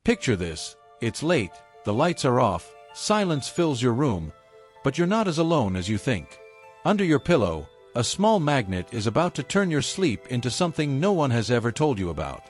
Picture this: it's late, the lights are off, silence fills your room, but you're not as alone as you think. Under your pillow, a small magnet is about to turn your sleep into something no one has ever told you about.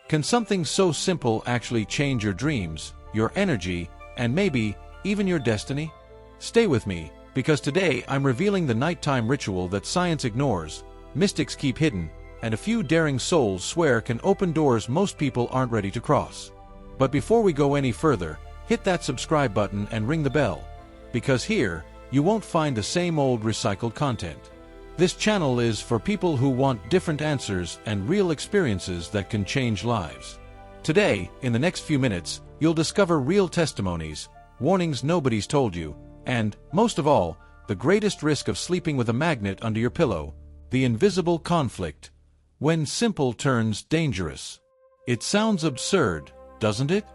Can something so simple actually change your dreams, your energy, and maybe even your destiny? Stay with me, because today I'm revealing the nighttime ritual that science ignores, mystics keep hidden, and a few daring souls swear can open doors most people aren't ready to cross. But before we go any further, hit that subscribe button and ring the bell, because here, you won't find the same old recycled content. This channel is for people who want different answers and real experiences that can change lives. Today, in the next few minutes, you'll discover real testimonies, warnings nobody's told you, and, most of all, the greatest risk of sleeping with a magnet under your pillow, the invisible conflict, when simple turns dangerous. It sounds absurd, doesn't it?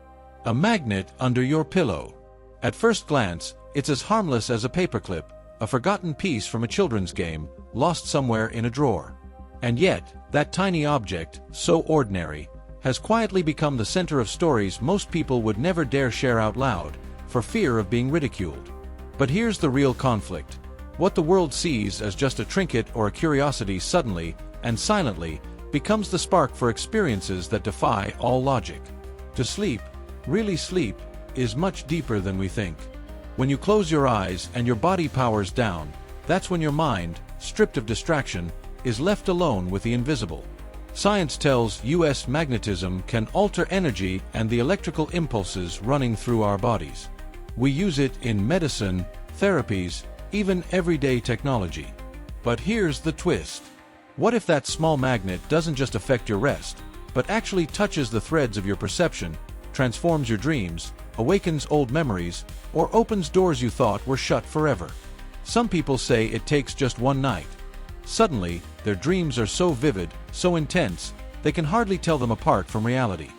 A magnet under your pillow. At first glance, it's as harmless as a paperclip, a forgotten piece from a children's game, lost somewhere in a drawer. And yet, that tiny object, so ordinary, has quietly become the center of stories most people would never dare share out loud, for fear of being ridiculed. But here's the real conflict. What the world sees as just a trinket or a curiosity suddenly, and silently, becomes the spark for experiences that defy all logic. To sleep, really sleep, is much deeper than we think. When you close your eyes and your body powers down, that's when your mind, stripped of distraction, is left alone with the invisible. Science tells us magnetism can alter energy and the electrical impulses running through our bodies. We use it in medicine, therapies, even everyday technology. But here's the twist. What if that small magnet doesn't just affect your rest, but actually touches the threads of your perception, transforms your dreams, awakens old memories, or opens doors you thought were shut forever? Some people say it takes just one night. Suddenly, their dreams are so vivid, so intense, they can hardly tell them apart from reality.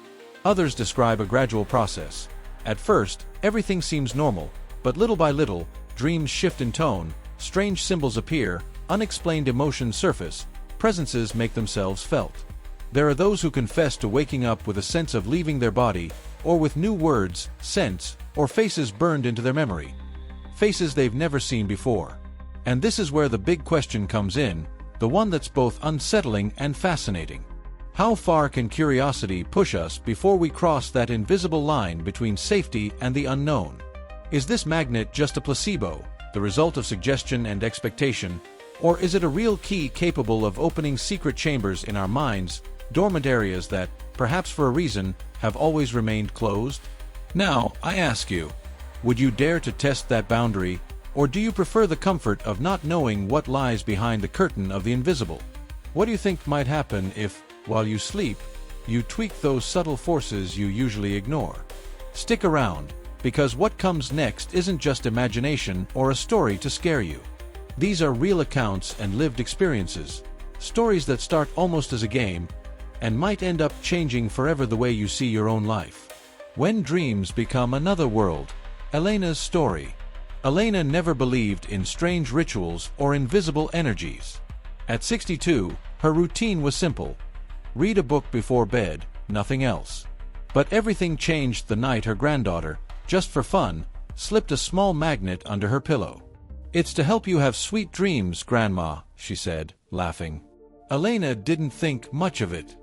Others describe a gradual process. At first, everything seems normal, but little by little, dreams shift in tone, strange symbols appear, unexplained emotions surface, presences make themselves felt. There are those who confess to waking up with a sense of leaving their body, or with new words, scents, or faces burned into their memory. Faces they've never seen before. And this is where the big question comes in, the one that's both unsettling and fascinating. How far can curiosity push us before we cross that invisible line between safety and the unknown? Is this magnet just a placebo, the result of suggestion and expectation, or is it a real key capable of opening secret chambers in our minds, dormant areas that, perhaps for a reason, have always remained closed? Now, I ask you, would you dare to test that boundary, or do you prefer the comfort of not knowing what lies behind the curtain of the invisible? What do you think might happen if, while you sleep, you tweak those subtle forces you usually ignore? Stick around, because what comes next isn't just imagination or a story to scare you. These are real accounts and lived experiences, stories that start almost as a game, and might end up changing forever the way you see your own life. When dreams become another world. Elena's story. Elena never believed in strange rituals or invisible energies. At 62, her routine was simple. Read a book before bed, nothing else. But everything changed the night her granddaughter, just for fun, slipped a small magnet under her pillow. "It's to help you have sweet dreams, Grandma," she said, laughing. Elena didn't think much of it.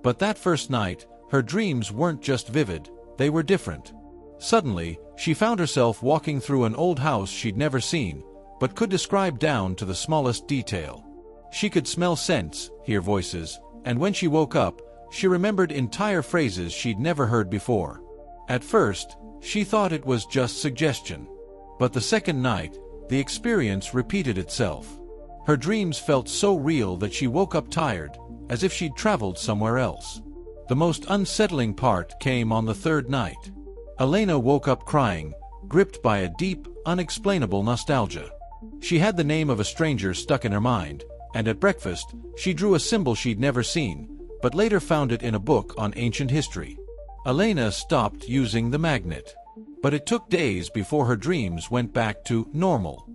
But that first night, her dreams weren't just vivid, they were different. Suddenly, she found herself walking through an old house she'd never seen, but could describe down to the smallest detail. She could smell scents, hear voices, and when she woke up, she remembered entire phrases she'd never heard before. At first, she thought it was just suggestion. But the second night, the experience repeated itself. Her dreams felt so real that she woke up tired, as if she'd traveled somewhere else. The most unsettling part came on the third night. Elena woke up crying, gripped by a deep, unexplainable nostalgia. She had the name of a stranger stuck in her mind, and at breakfast, she drew a symbol she'd never seen, but later found it in a book on ancient history. Elena stopped using the magnet. But it took days before her dreams went back to normal.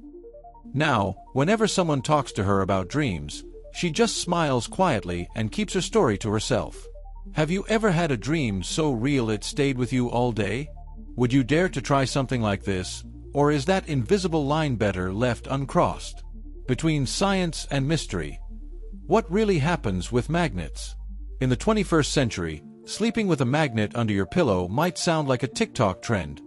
Now, whenever someone talks to her about dreams, she just smiles quietly and keeps her story to herself. Have you ever had a dream so real it stayed with you all day? Would you dare to try something like this, or is that invisible line better left uncrossed? Between science and mystery, what really happens with magnets? In the 21st century, sleeping with a magnet under your pillow might sound like a TikTok trend,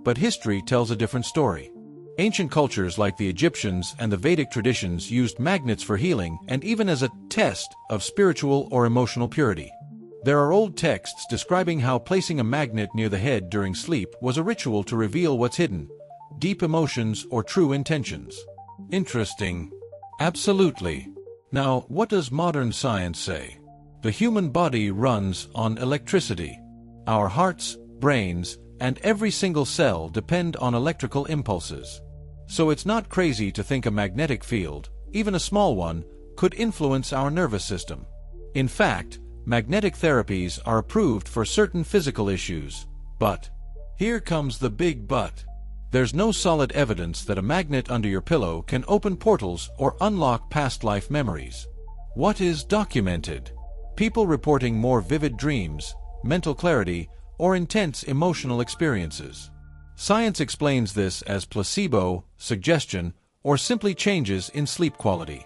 but history tells a different story. Ancient cultures like the Egyptians and the Vedic traditions used magnets for healing and even as a test of spiritual or emotional purity. There are old texts describing how placing a magnet near the head during sleep was a ritual to reveal what's hidden, deep emotions or true intentions. Interesting. Absolutely. Now, what does modern science say? The human body runs on electricity. Our hearts, brains, and every single cell depend on electrical impulses. So it's not crazy to think a magnetic field, even a small one, could influence our nervous system. In fact, magnetic therapies are approved for certain physical issues. But here comes the big but. There's no solid evidence that a magnet under your pillow can open portals or unlock past life memories. What is documented? People reporting more vivid dreams, mental clarity, or intense emotional experiences. Science explains this as placebo, suggestion, or simply changes in sleep quality.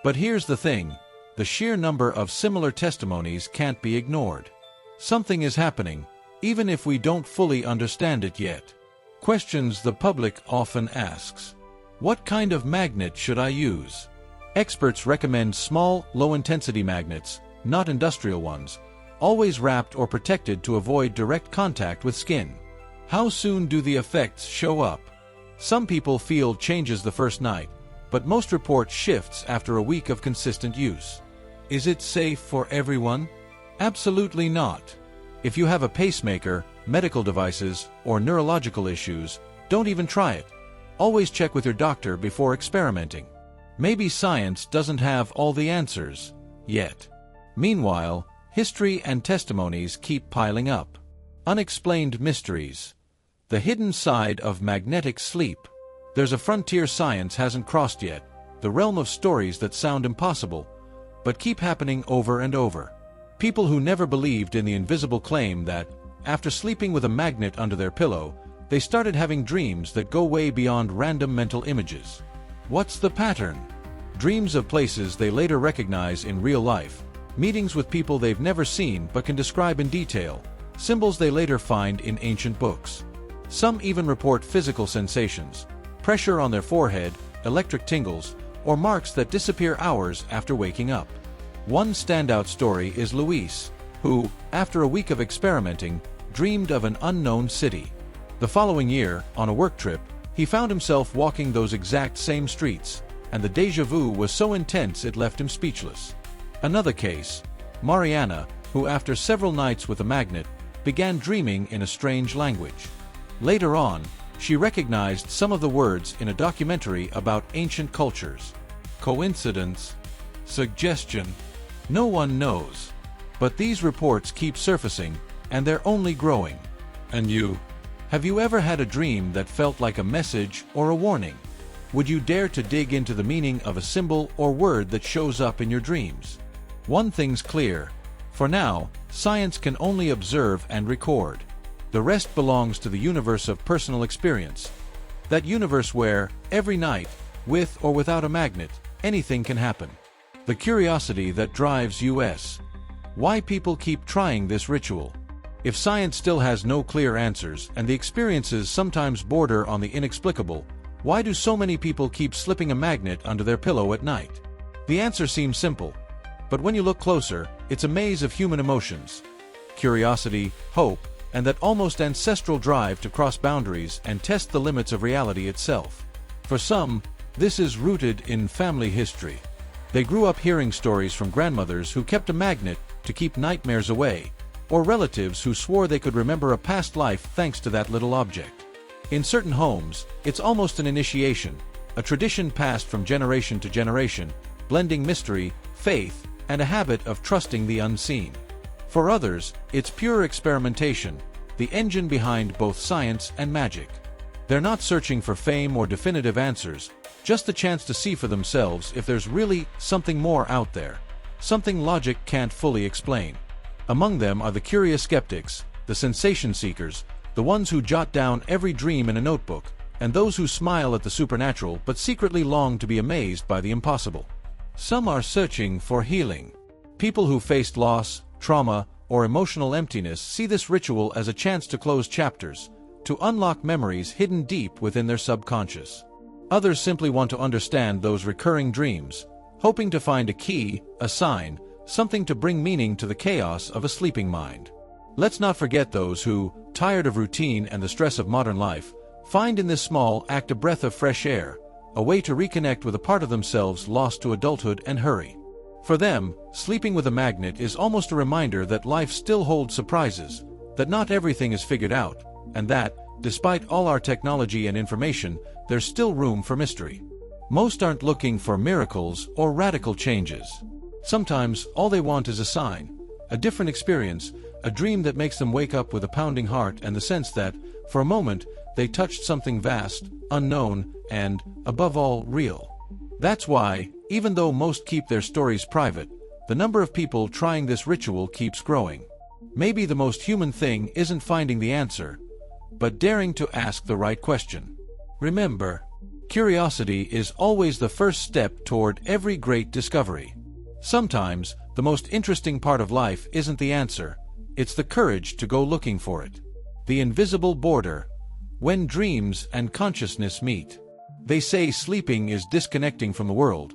But here's the thing, the sheer number of similar testimonies can't be ignored. Something is happening, even if we don't fully understand it yet. Questions the public often asks. What kind of magnet should I use? Experts recommend small, low-intensity magnets, not industrial ones, always wrapped or protected to avoid direct contact with skin. How soon do the effects show up? Some people feel changes the first night, but most report shifts after a week of consistent use. Is it safe for everyone? Absolutely not. If you have a pacemaker, medical devices, or neurological issues, don't even try it. Always check with your doctor before experimenting. Maybe science doesn't have all the answers yet. Meanwhile, history and testimonies keep piling up. Unexplained mysteries. The hidden side of magnetic sleep. There's a frontier science hasn't crossed yet, the realm of stories that sound impossible, but keep happening over and over. People who never believed in the invisible claim that, after sleeping with a magnet under their pillow, they started having dreams that go way beyond random mental images. What's the pattern? Dreams of places they later recognize in real life, meetings with people they've never seen but can describe in detail, symbols they later find in ancient books. Some even report physical sensations, pressure on their forehead, electric tingles, or marks that disappear hours after waking up. One standout story is Luis, who, after a week of experimenting, dreamed of an unknown city. The following year, on a work trip, he found himself walking those exact same streets, and the déjà vu was so intense it left him speechless. Another case, Mariana, who after several nights with a magnet, began dreaming in a strange language. Later on, she recognized some of the words in a documentary about ancient cultures. Coincidence? Suggestion? No one knows. But these reports keep surfacing, and they're only growing. And you? Have you ever had a dream that felt like a message or a warning? Would you dare to dig into the meaning of a symbol or word that shows up in your dreams? One thing's clear. For now, science can only observe and record. The rest belongs to the universe of personal experience. That universe where, every night, with or without a magnet, anything can happen. The curiosity that drives us. Why people keep trying this ritual. If science still has no clear answers and the experiences sometimes border on the inexplicable, why do so many people keep slipping a magnet under their pillow at night? The answer seems simple, but when you look closer, it's a maze of human emotions. Curiosity, hope, and that almost ancestral drive to cross boundaries and test the limits of reality itself. For some, this is rooted in family history. They grew up hearing stories from grandmothers who kept a magnet to keep nightmares away, or relatives who swore they could remember a past life thanks to that little object. In certain homes, it's almost an initiation, a tradition passed from generation to generation, blending mystery, faith, and a habit of trusting the unseen. For others, it's pure experimentation, the engine behind both science and magic. They're not searching for fame or definitive answers, just the chance to see for themselves if there's really something more out there, something logic can't fully explain. Among them are the curious skeptics, the sensation seekers, the ones who jot down every dream in a notebook, and those who smile at the supernatural but secretly long to be amazed by the impossible. Some are searching for healing. People who faced loss, trauma, or emotional emptiness see this ritual as a chance to close chapters, to unlock memories hidden deep within their subconscious. Others simply want to understand those recurring dreams, hoping to find a key, a sign, something to bring meaning to the chaos of a sleeping mind. Let's not forget those who, tired of routine and the stress of modern life, find in this small act a breath of fresh air, a way to reconnect with a part of themselves lost to adulthood and hurry. For them, sleeping with a magnet is almost a reminder that life still holds surprises, that not everything is figured out, and that, despite all our technology and information, there's still room for mystery. Most aren't looking for miracles or radical changes. Sometimes, all they want is a sign, a different experience, a dream that makes them wake up with a pounding heart and the sense that, for a moment, they touched something vast, unknown, and, above all, real. That's why, even though most keep their stories private, the number of people trying this ritual keeps growing. Maybe the most human thing isn't finding the answer, but daring to ask the right question. Remember, curiosity is always the first step toward every great discovery. Sometimes, the most interesting part of life isn't the answer, it's the courage to go looking for it. The invisible border. When dreams and consciousness meet. They say sleeping is disconnecting from the world,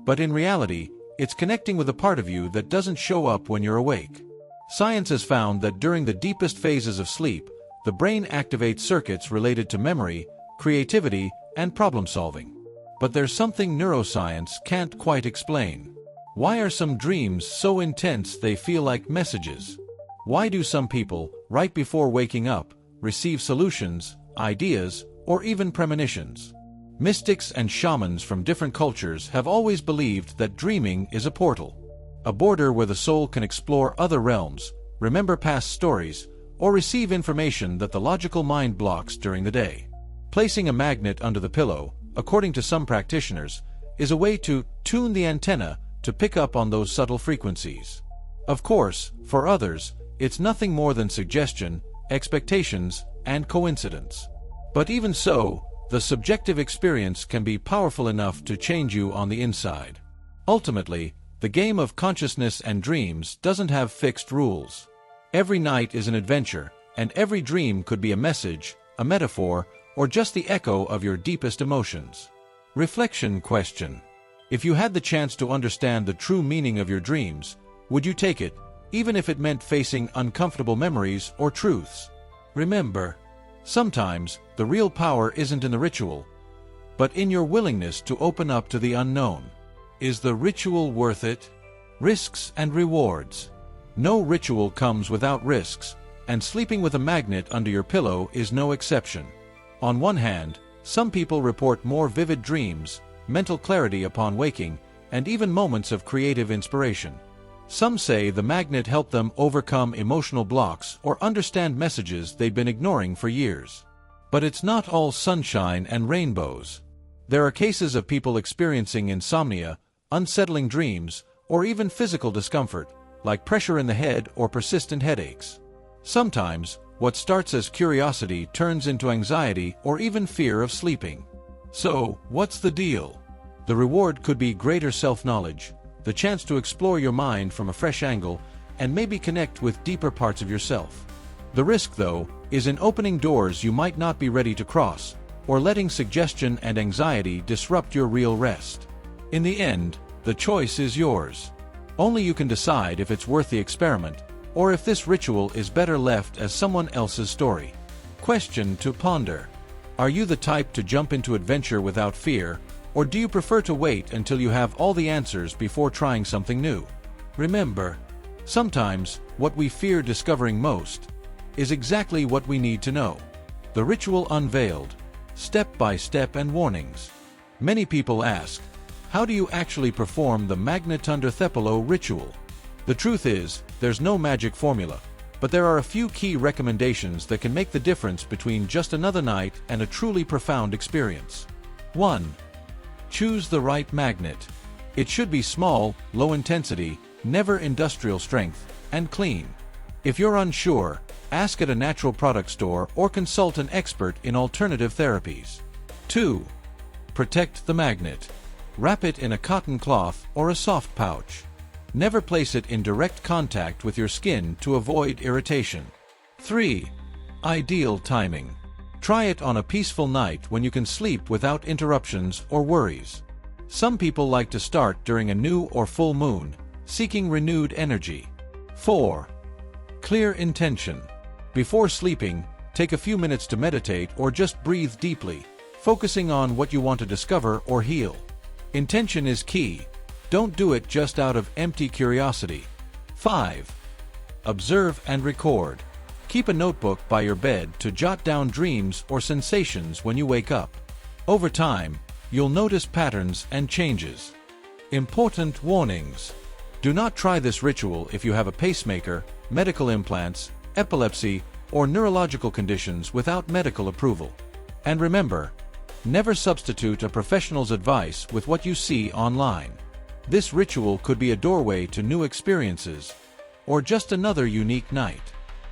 but in reality, it's connecting with a part of you that doesn't show up when you're awake. Science has found that during the deepest phases of sleep, the brain activates circuits related to memory, creativity, and problem-solving. But there's something neuroscience can't quite explain. Why are some dreams so intense they feel like messages? Why do some people, right before waking up, receive solutions, ideas, or even premonitions? Mystics and shamans from different cultures have always believed that dreaming is a portal. A border where the soul can explore other realms, remember past stories, or receive information that the logical mind blocks during the day. Placing a magnet under the pillow, according to some practitioners, is a way to tune the antenna to pick up on those subtle frequencies. Of course, for others, it's nothing more than suggestion, expectations, and coincidence. But even so, the subjective experience can be powerful enough to change you on the inside. Ultimately, the game of consciousness and dreams doesn't have fixed rules. Every night is an adventure, and every dream could be a message, a metaphor, or just the echo of your deepest emotions. Reflection question. If you had the chance to understand the true meaning of your dreams, would you take it, even if it meant facing uncomfortable memories or truths? Remember, sometimes the real power isn't in the ritual, but in your willingness to open up to the unknown. Is the ritual worth it? Risks and rewards. No ritual comes without risks, and sleeping with a magnet under your pillow is no exception. On one hand, some people report more vivid dreams, mental clarity upon waking, and even moments of creative inspiration. Some say the magnet helped them overcome emotional blocks or understand messages they'd been ignoring for years. But it's not all sunshine and rainbows. There are cases of people experiencing insomnia, unsettling dreams, or even physical discomfort, like pressure in the head or persistent headaches. Sometimes, what starts as curiosity turns into anxiety or even fear of sleeping. So, what's the deal? The reward could be greater self-knowledge, the chance to explore your mind from a fresh angle, and maybe connect with deeper parts of yourself. The risk, though, is in opening doors you might not be ready to cross, or letting suggestion and anxiety disrupt your real rest. In the end, the choice is yours. Only you can decide if it's worth the experiment, or if this ritual is better left as someone else's story. Question to ponder. Are you the type to jump into adventure without fear, or do you prefer to wait until you have all the answers before trying something new? Remember, sometimes, what we fear discovering most is exactly what we need to know. The ritual unveiled, step by step and warnings. Many people ask, how do you actually perform the magnetunderthepalo ritual? The truth is, there's no magic formula, but there are a few key recommendations that can make the difference between just another night and a truly profound experience. 1. Choose the right magnet. It should be small, low intensity, never industrial strength, and clean. If you're unsure, ask at a natural product store or consult an expert in alternative therapies. 2. Protect the magnet. Wrap it in a cotton cloth or a soft pouch. Never place it in direct contact with your skin to avoid irritation. 3. Ideal timing. Try it on a peaceful night when you can sleep without interruptions or worries. Some people like to start during a new or full moon, seeking renewed energy. 4. Clear intention. Before sleeping, take a few minutes to meditate or just breathe deeply, focusing on what you want to discover or heal. Intention is key. Don't do it just out of empty curiosity. 5. Observe and record. Keep a notebook by your bed to jot down dreams or sensations when you wake up. Over time, you'll notice patterns and changes. Important warnings. Do not try this ritual if you have a pacemaker, medical implants, epilepsy, or neurological conditions without medical approval. And remember, never substitute a professional's advice with what you see online. This ritual could be a doorway to new experiences, or just another unique night.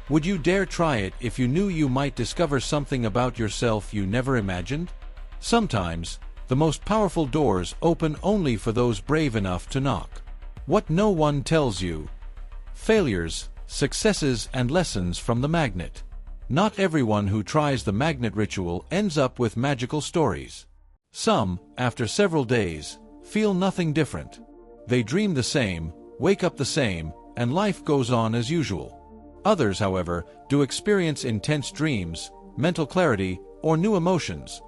Would you dare try it if you knew you might discover something about yourself you never imagined? Sometimes, the most powerful doors open only for those brave enough to knock. What no one tells you. Failures, successes, and lessons from the magnet. Not everyone who tries the magnet ritual ends up with magical stories. Some, after several days, feel nothing different. They dream the same, wake up the same, and life goes on as usual. Others, however, do experience intense dreams, mental clarity, or new emotions,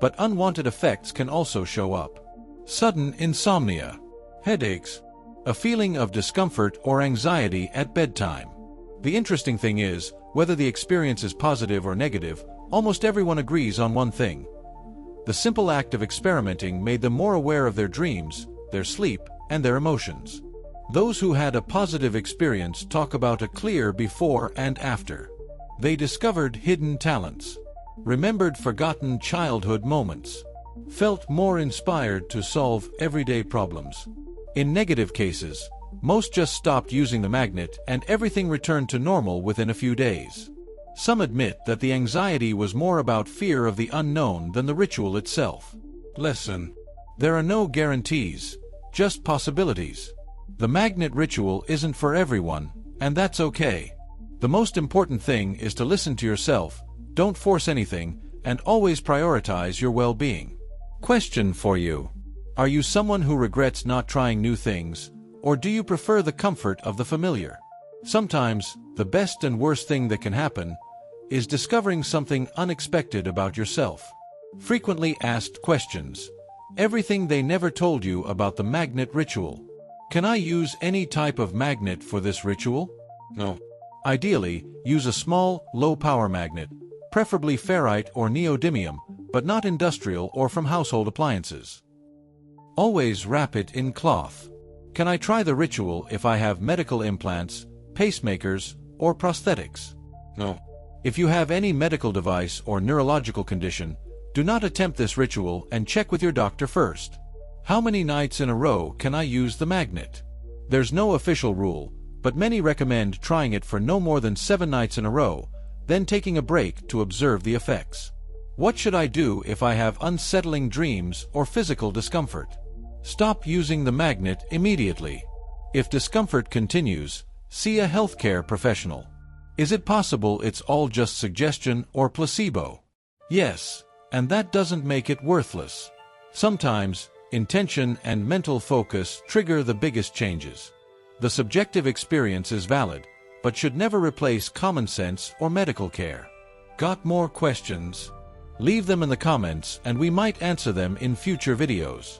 but unwanted effects can also show up. Sudden insomnia, headaches, a feeling of discomfort or anxiety at bedtime. The interesting thing is, whether the experience is positive or negative, almost everyone agrees on one thing. The simple act of experimenting made them more aware of their dreams, their sleep, and their emotions. Those who had a positive experience talk about a clear before and after. They discovered hidden talents, remembered forgotten childhood moments, felt more inspired to solve everyday problems. In negative cases, most just stopped using the magnet and everything returned to normal within a few days. Some admit that the anxiety was more about fear of the unknown than the ritual itself. Lesson. There are no guarantees, just possibilities. The magnet ritual isn't for everyone, and that's okay. The most important thing is to listen to yourself, don't force anything, and always prioritize your well-being. Question for you. Are you someone who regrets not trying new things, or do you prefer the comfort of the familiar? Sometimes, the best and worst thing that can happen is discovering something unexpected about yourself. Frequently asked questions. Everything they never told you about the magnet ritual. Can I use any type of magnet for this ritual? No. Ideally, use a small, low-power magnet, preferably ferrite or neodymium, but not industrial or from household appliances. Always wrap it in cloth. Can I try the ritual if I have medical implants, pacemakers, or prosthetics? No. If you have any medical device or neurological condition, do not attempt this ritual and check with your doctor first. How many nights in a row can I use the magnet? There's no official rule, but many recommend trying it for no more than 7 nights in a row, then taking a break to observe the effects. What should I do if I have unsettling dreams or physical discomfort? Stop using the magnet immediately. If discomfort continues, see a healthcare professional. Is it possible it's all just suggestion or placebo? Yes, and that doesn't make it worthless. Sometimes, intention and mental focus trigger the biggest changes. The subjective experience is valid, but should never replace common sense or medical care. Got more questions? Leave them in the comments and we might answer them in future videos.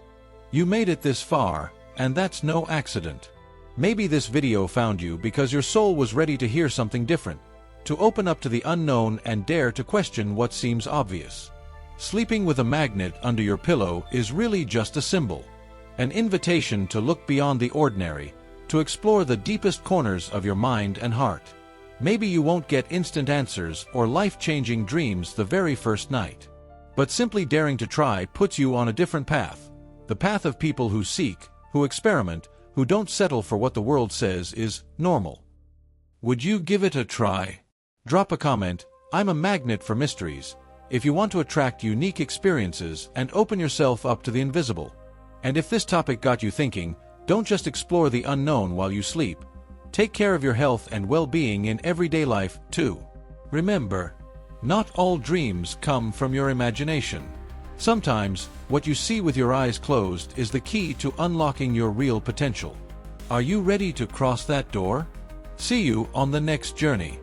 You made it this far, and that's no accident. Maybe this video found you because your soul was ready to hear something different, to open up to the unknown and dare to question what seems obvious. Sleeping with a magnet under your pillow is really just a symbol, an invitation to look beyond the ordinary, to explore the deepest corners of your mind and heart. Maybe you won't get instant answers or life-changing dreams the very first night. But simply daring to try puts you on a different path. The path of people who seek, who experiment, who don't settle for what the world says is normal. Would you give it a try? Drop a comment. I'm a magnet for mysteries. If you want to attract unique experiences and open yourself up to the invisible. And if this topic got you thinking, don't just explore the unknown while you sleep. Take care of your health and well-being in everyday life, too. Remember, not all dreams come from your imagination. Sometimes, what you see with your eyes closed is the key to unlocking your real potential. Are you ready to cross that door? See you on the next journey.